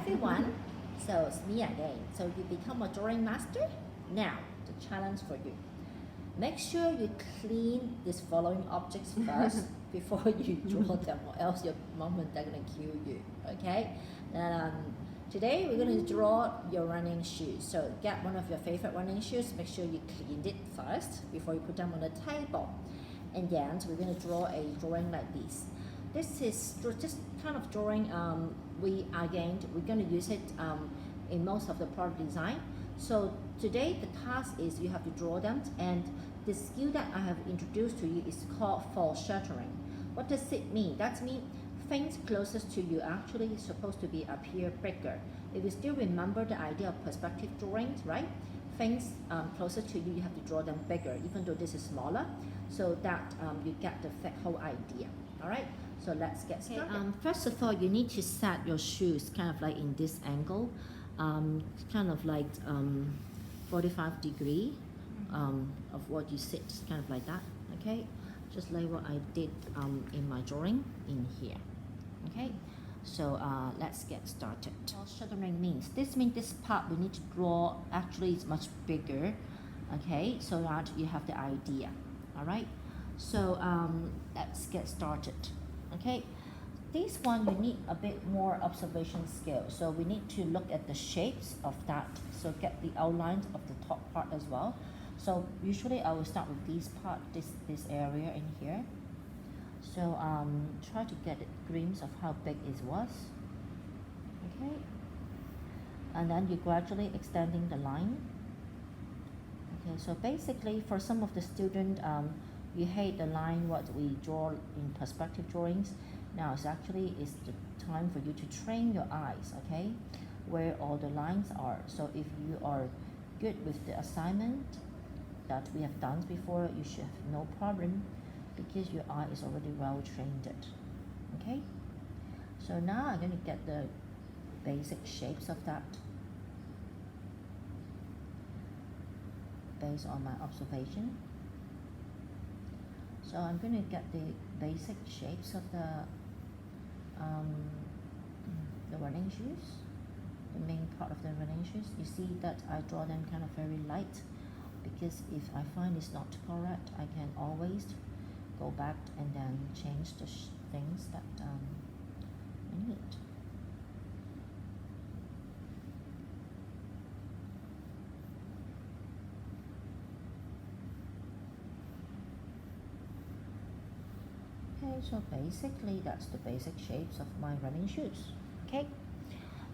everyone. So it's me again. So you become a drawing master? Now, the challenge for you. Make sure you clean these following objects first before you draw them, or else your mom and dad are gonna kill you. Okay? Um, Today we're gonna draw your running shoes. So get one of your favorite running shoes. Make sure you cleaned it first before you put them on the table. And then we're gonna draw a drawing like this. This is just kind of drawing. We're gonna use it in most of the product design. So today the task is you have to draw them, and the skill that I have introduced to you is called foreshadowing. What does it mean? That means things closest to you actually is supposed to be appear bigger. If you still remember the idea of perspective drawings, right? Things closer to you, you have to draw them bigger, even though this is smaller, so that you get the whole idea. All right. So let's get started. Okay, first of all, you need to set your shoes kind of like in this angle, kind of like 45 degree of what you sit, kind of like that. Okay, just like what I did in my drawing in here. Okay, so let's get started. Foreshadowing means this part we need to draw actually is much bigger. Okay, so that you have the idea. All right, so let's get started. Okay, this one you need a bit more observation skill, so we need to look at the shapes of that, so get the outlines of the top part as well. So usually I will start with this part, this area in here. So try to get a glimpse of how big it was. Okay, and then you gradually extending the line. Okay, so basically for some of the students, you hate the line what we draw in perspective drawings. Now it's the time for you to train your eyes, okay, where all the lines are. So if you are good with the assignment that we have done before, you should have no problem because your eye is already well trained. Okay, so now I'm going to get the basic shapes of that based on my observation. So I'm going to get the basic shapes of the running shoes, the main part of the running shoes. You see that I draw them kind of very light, because if I find it's not correct, I can always go back and then change the things that I need. Okay, so basically that's the basic shapes of my running shoes. Okay,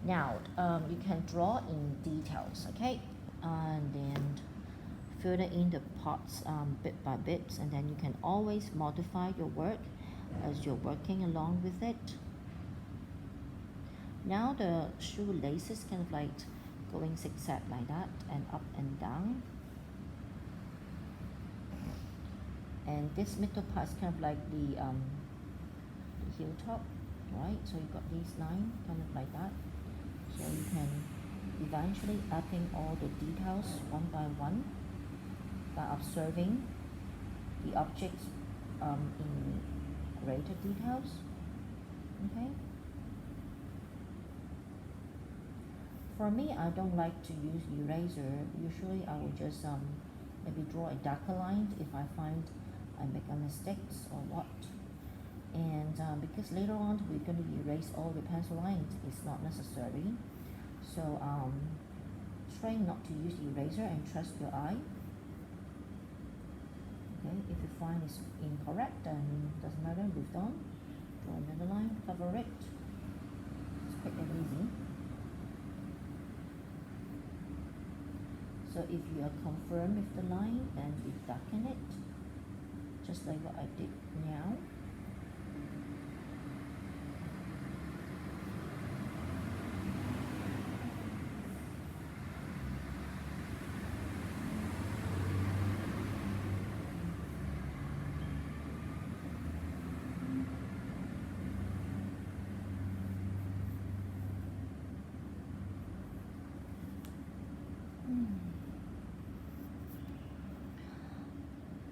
now you can draw in details. Okay, and then fill in the parts bit by bit, and then you can always modify your work as you're working along with it. Now the shoelaces kind of like going zigzag like that, and up and down. And this middle part is kind of like the heel top, right? So you got these lines kind of like that. So you can eventually adding all the details one by one by observing the objects in greater details. Okay. For me, I don't like to use eraser. Usually I will just maybe draw a darker line if I find I make a mistakes or what. And because later on we're going to erase all the pencil lines, it's not necessary. So try not to use eraser and trust your eye. Okay, if you find it's incorrect, then doesn't matter, move on. Draw another line, cover it. It's quick and easy. So if you are confirmed with the line, then you darken it, just like what I did now.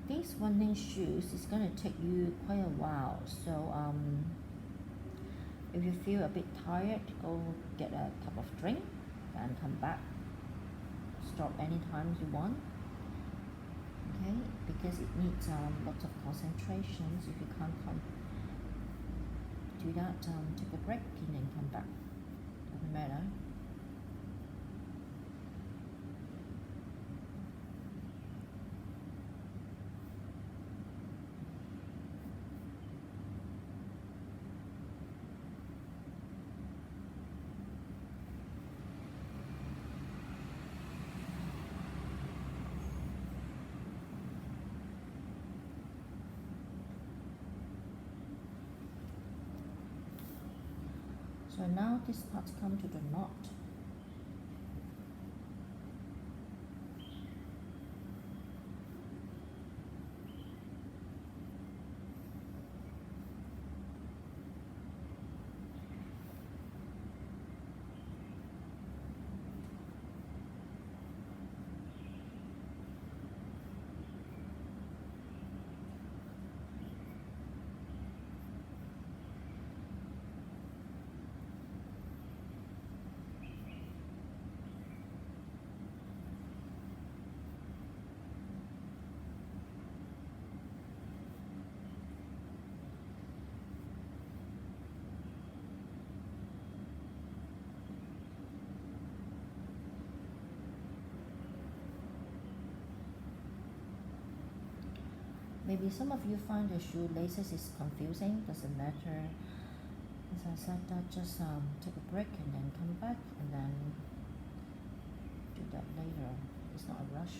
These running shoes is going to take you quite a while, so If you feel a bit tired, go get a cup of drink and come back. Stop anytime you want. Okay, because it needs lots of concentration. If you can't do that, take a break and then come back. Doesn't matter. So now this part come to the knot. Maybe some of you find the shoelaces is confusing, doesn't matter. As I said, that just take a break and then come back and then do that later. It's not a rush.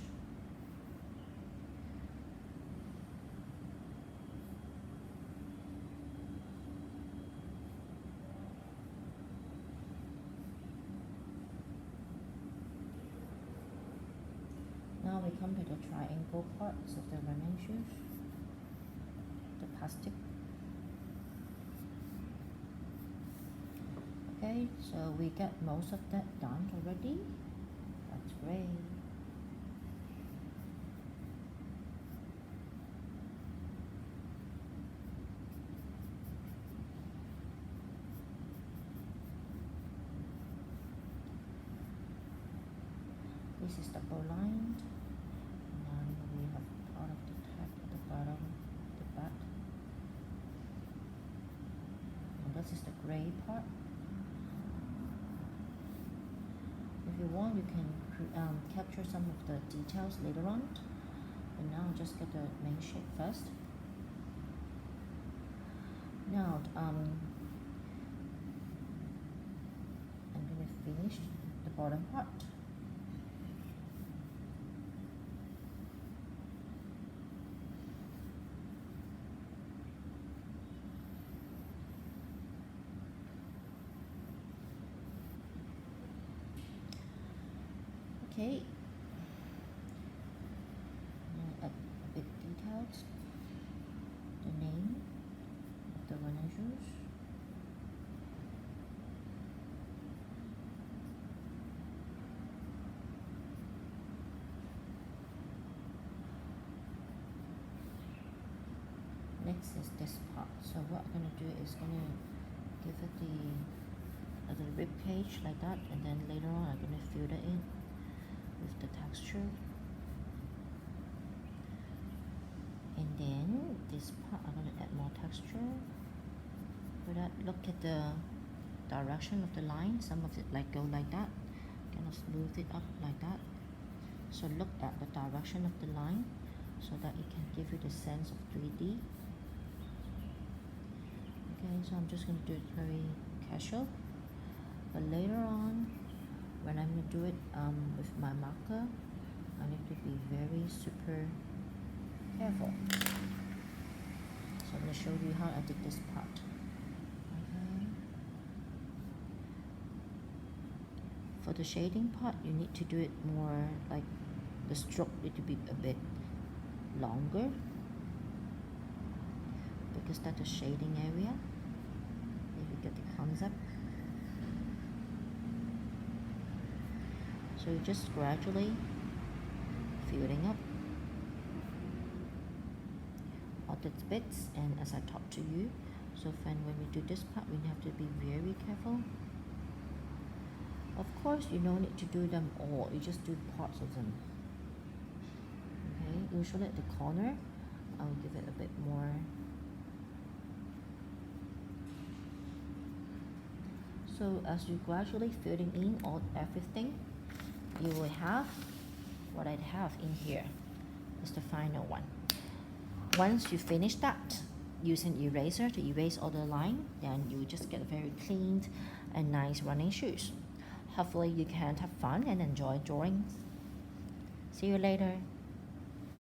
Now we come to the triangle parts of the running shoes. The plastic. Okay, so we got most of that done already. That's great. This is double lined. And we have part of the tag at the bottom, the back. And this is the gray part. If you want, you can capture some of the details later on. But now just get the main shape first. Now I'm going to finish the bottom part. Okay, add a bit details, the name of the running shoes. Next is this part. So what I'm going to do is going to give it the rib cage like that, and then later on I'm going to fill it in with the texture. And then this part I'm going to add more texture. For that, look at the direction of the line. Some of it like go like that, kind of smooth it up like that. So look at the direction of the line so that it can give you the sense of 3D. Okay, so I'm just going to do it very casual, but later on when I'm going to do it with my marker, I need to be very super careful. So I'm going to show you how I did this part. Okay. For the shading part, you need to do it more like the stroke need to be a bit longer, because that's the shading area. If you get the concept. So you're just gradually filling up all the bits, and as I talk to you, So when we do this part, we have to be very careful. Of course, you don't need to do them all, you just do parts of them. Okay, usually at the corner, I'll give it a bit more. So as you gradually filling in everything, you will have what I have in here is the final one. Once you finish that, using eraser to erase all the line, then you will just get very clean and nice running shoes. Hopefully you can have fun and enjoy drawing. See you later.